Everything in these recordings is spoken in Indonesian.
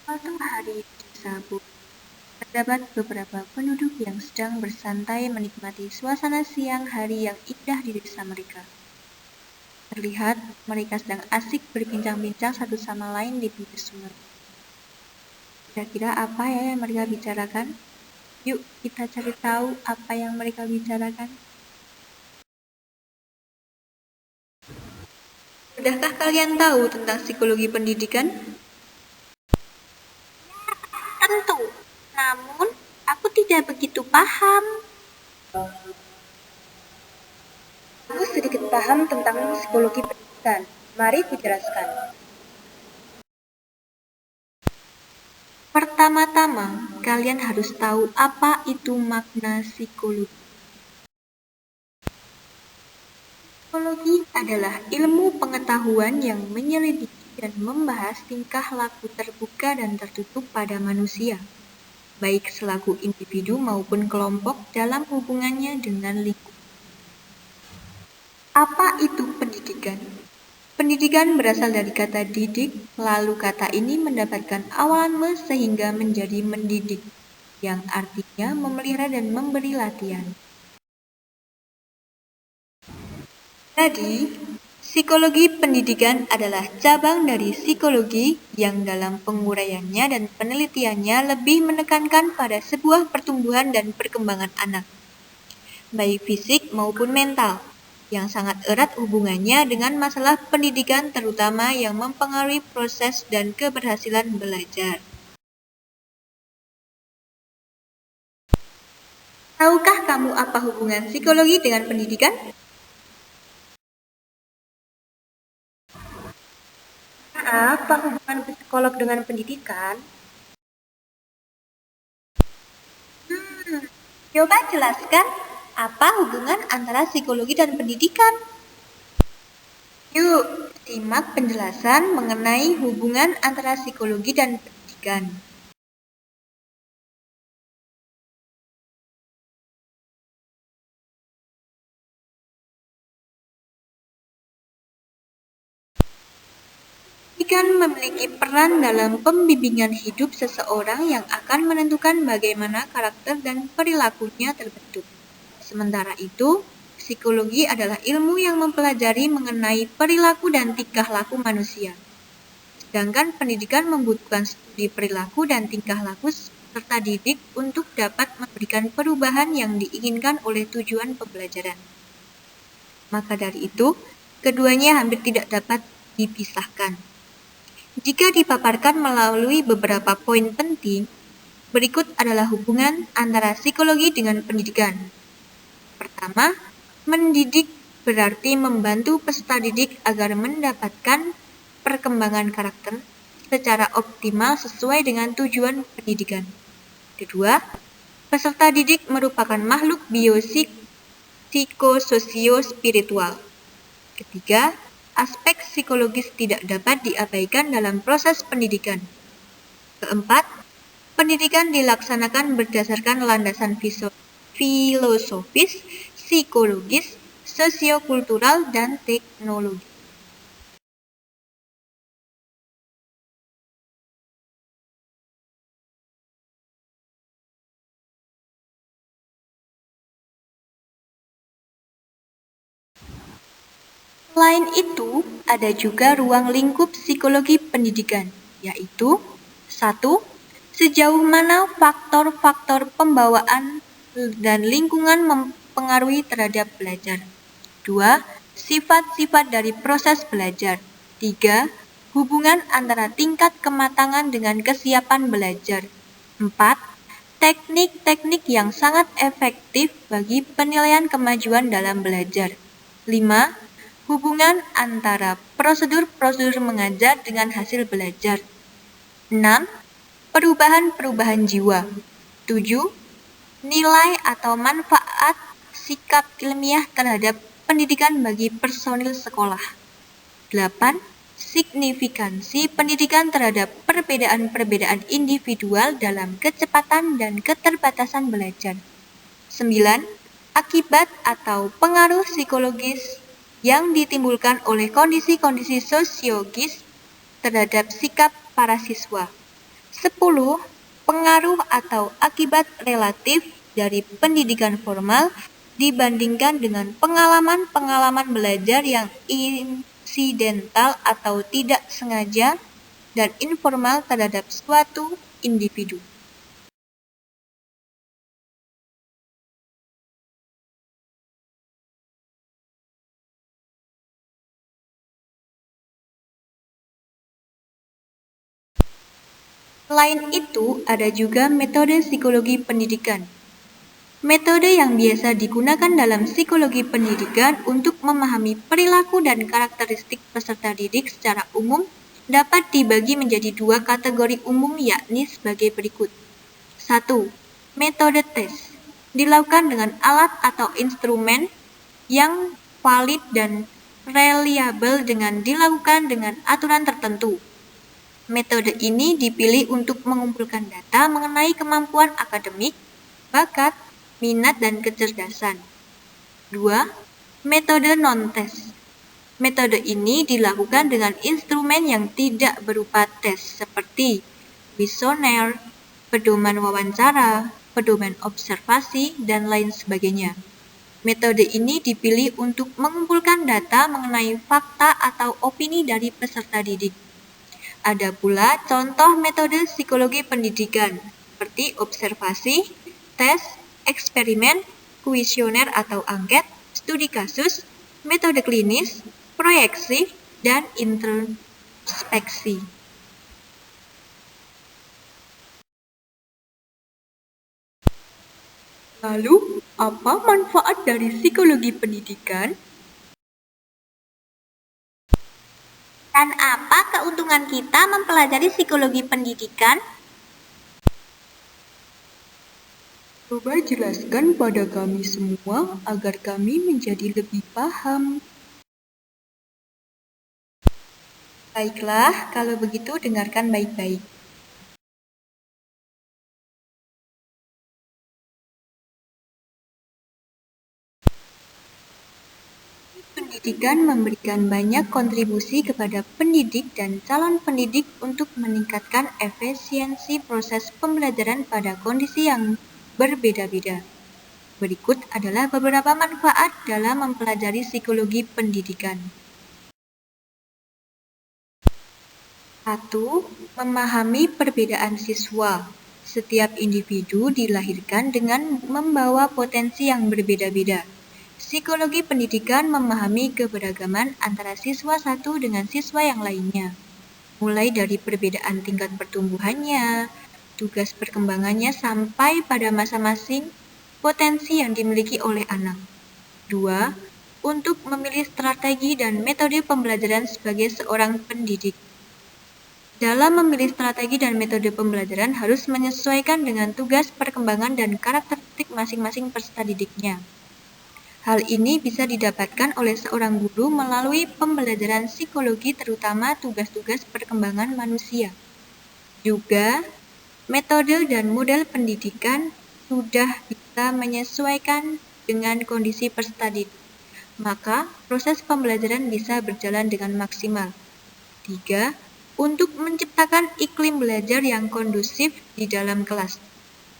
Suatu hari di desa terdapat beberapa penduduk yang sedang bersantai menikmati suasana siang hari yang indah di desa mereka. Terlihat mereka sedang asik berbincang-bincang satu sama lain di pinggir sungai. Kira-kira apa ya yang mereka bicarakan? Yuk kita cari tahu apa yang mereka bicarakan. Sudahkah kalian tahu tentang psikologi pendidikan? Tentu, namun aku tidak begitu paham. Aku sedikit paham tentang psikologi pendidikan. Mari kujelaskan. Pertama-tama, kalian harus tahu apa itu makna psikologi. Psikologi adalah ilmu pengetahuan yang menyelidiki dan membahas tingkah laku terbuka dan tertutup pada manusia, baik selaku individu maupun kelompok dalam hubungannya dengan lingkungan. Apa itu pendidikan? Pendidikan berasal dari kata didik, lalu kata ini mendapatkan awalan me sehingga menjadi mendidik, yang artinya memelihara dan memberi latihan. Jadi, psikologi pendidikan adalah cabang dari psikologi yang dalam penguraiannya dan penelitiannya lebih menekankan pada sebuah pertumbuhan dan perkembangan anak, baik fisik maupun mental, yang sangat erat hubungannya dengan masalah pendidikan terutama yang mempengaruhi proses dan keberhasilan belajar. Tahukah kamu apa hubungan psikologi dengan pendidikan? Apa hubungan psikolog dengan pendidikan? Coba jelaskan apa hubungan antara psikologi dan pendidikan? Yuk, simak penjelasan mengenai hubungan antara psikologi dan pendidikan. Pendidikan memiliki peran dalam pembimbingan hidup seseorang yang akan menentukan bagaimana karakter dan perilakunya terbentuk. Sementara itu, psikologi adalah ilmu yang mempelajari mengenai perilaku dan tingkah laku manusia. Sedangkan pendidikan membutuhkan studi perilaku dan tingkah laku serta didik untuk dapat memberikan perubahan yang diinginkan oleh tujuan pembelajaran. Maka dari itu, keduanya hampir tidak dapat dipisahkan. Jika dipaparkan melalui beberapa poin penting, berikut adalah hubungan antara psikologi dengan pendidikan. Pertama, mendidik berarti membantu peserta didik agar mendapatkan perkembangan karakter secara optimal sesuai dengan tujuan pendidikan. Kedua, peserta didik merupakan makhluk psikososio-spiritual. Ketiga, aspek psikologis tidak dapat diabaikan dalam proses pendidikan. Keempat, pendidikan dilaksanakan berdasarkan landasan filosofis, psikologis, sosiokultural, dan teknologi. Selain itu, ada juga ruang lingkup psikologi pendidikan, yaitu 1. Sejauh mana faktor-faktor pembawaan dan lingkungan mempengaruhi terhadap belajar. 2. Sifat-sifat dari proses belajar. 3. Hubungan antara tingkat kematangan dengan kesiapan belajar. 4. Teknik-teknik yang sangat efektif bagi penilaian kemajuan dalam belajar. 5. Hubungan antara prosedur-prosedur mengajar dengan hasil belajar. 6. Perubahan-perubahan jiwa. 7. Nilai atau manfaat sikap ilmiah terhadap pendidikan bagi personil sekolah. 8. Signifikansi pendidikan terhadap perbedaan-perbedaan individual dalam kecepatan dan keterbatasan belajar. 9. Akibat atau pengaruh psikologis yang ditimbulkan oleh kondisi-kondisi sosiologis terhadap sikap para siswa. 10. Pengaruh atau akibat relatif dari pendidikan formal dibandingkan dengan pengalaman-pengalaman belajar yang insidental atau tidak sengaja dan informal terhadap suatu individu. Selain itu, ada juga metode psikologi pendidikan. Metode yang biasa digunakan dalam psikologi pendidikan untuk memahami perilaku dan karakteristik peserta didik secara umum dapat dibagi menjadi dua kategori umum, yakni sebagai berikut. 1. Metode tes dilakukan dengan alat atau instrumen yang valid dan reliable dengan dilakukan dengan aturan tertentu. Metode ini dipilih untuk mengumpulkan data mengenai kemampuan akademik, bakat, minat, dan kecerdasan. 2. Metode non-tes. Metode ini dilakukan dengan instrumen yang tidak berupa tes seperti kuesioner, pedoman wawancara, pedoman observasi, dan lain sebagainya. Metode ini dipilih untuk mengumpulkan data mengenai fakta atau opini dari peserta didik. Ada pula contoh metode psikologi pendidikan, seperti observasi, tes, eksperimen, kuesioner atau angket, studi kasus, metode klinis, proyeksi, dan introspeksi. Lalu, apa manfaat dari psikologi pendidikan? Dan apa keuntungan kita mempelajari psikologi pendidikan? Coba jelaskan pada kami semua agar kami menjadi lebih paham. Baiklah, kalau begitu dengarkan baik-baik. Pendidikan memberikan banyak kontribusi kepada pendidik dan calon pendidik untuk meningkatkan efisiensi proses pembelajaran pada kondisi yang berbeda-beda. Berikut adalah beberapa manfaat dalam mempelajari psikologi pendidikan. 1. Memahami perbedaan siswa. Setiap individu dilahirkan dengan membawa potensi yang berbeda-beda. Psikologi pendidikan memahami keberagaman antara siswa satu dengan siswa yang lainnya, mulai dari perbedaan tingkat pertumbuhannya, tugas perkembangannya, sampai pada masing-masing potensi yang dimiliki oleh anak. 2. Untuk memilih strategi dan metode pembelajaran sebagai seorang pendidik. Dalam memilih strategi dan metode pembelajaran harus menyesuaikan dengan tugas perkembangan dan karakteristik masing-masing peserta didiknya. Hal ini bisa didapatkan oleh seorang guru melalui pembelajaran psikologi, terutama tugas-tugas perkembangan manusia. Juga, metode dan model pendidikan sudah bisa menyesuaikan dengan kondisi peserta didik, maka proses pembelajaran bisa berjalan dengan maksimal. 3. Untuk menciptakan iklim belajar yang kondusif di dalam kelas.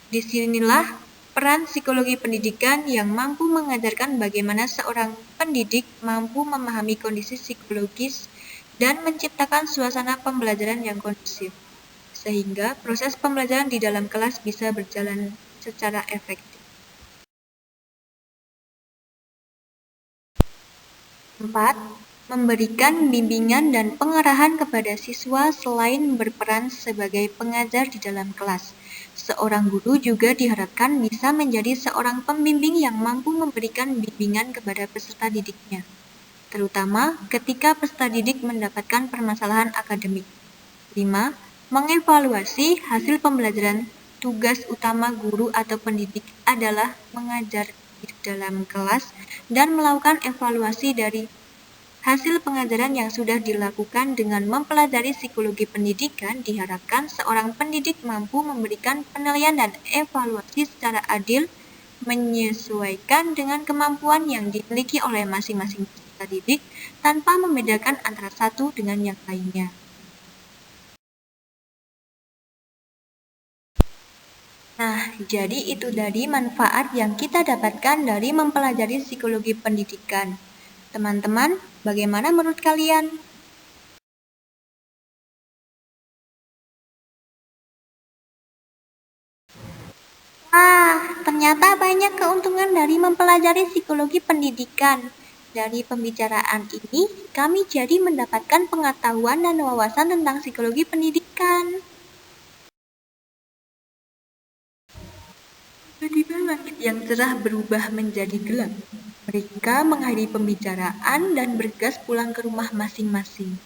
Disinilah peran psikologi pendidikan yang mampu mengajarkan bagaimana seorang pendidik mampu memahami kondisi psikologis dan menciptakan suasana pembelajaran yang kondusif, sehingga proses pembelajaran di dalam kelas bisa berjalan secara efektif. 4. Memberikan bimbingan dan pengarahan kepada siswa selain berperan sebagai pengajar di dalam kelas. Seorang guru juga diharapkan bisa menjadi seorang pembimbing yang mampu memberikan bimbingan kepada peserta didiknya, terutama ketika peserta didik mendapatkan permasalahan akademik. 5. Mengevaluasi hasil pembelajaran. Tugas utama guru atau pendidik adalah mengajar di dalam kelas dan melakukan evaluasi dari hasil pengajaran yang sudah dilakukan. Dengan mempelajari psikologi pendidikan, diharapkan seorang pendidik mampu memberikan penilaian dan evaluasi secara adil, menyesuaikan dengan kemampuan yang dimiliki oleh masing-masing peserta didik, tanpa membedakan antara satu dengan yang lainnya. jadi itu tadi manfaat yang kita dapatkan dari mempelajari psikologi pendidikan. Teman-teman, bagaimana menurut kalian? Wah, ternyata banyak keuntungan dari mempelajari psikologi pendidikan. Dari pembicaraan ini, kami jadi mendapatkan pengetahuan dan wawasan tentang psikologi pendidikan. Tiba-tiba langit yang cerah berubah menjadi gelap. Mereka mengakhiri pembicaraan dan bergegas pulang ke rumah masing-masing.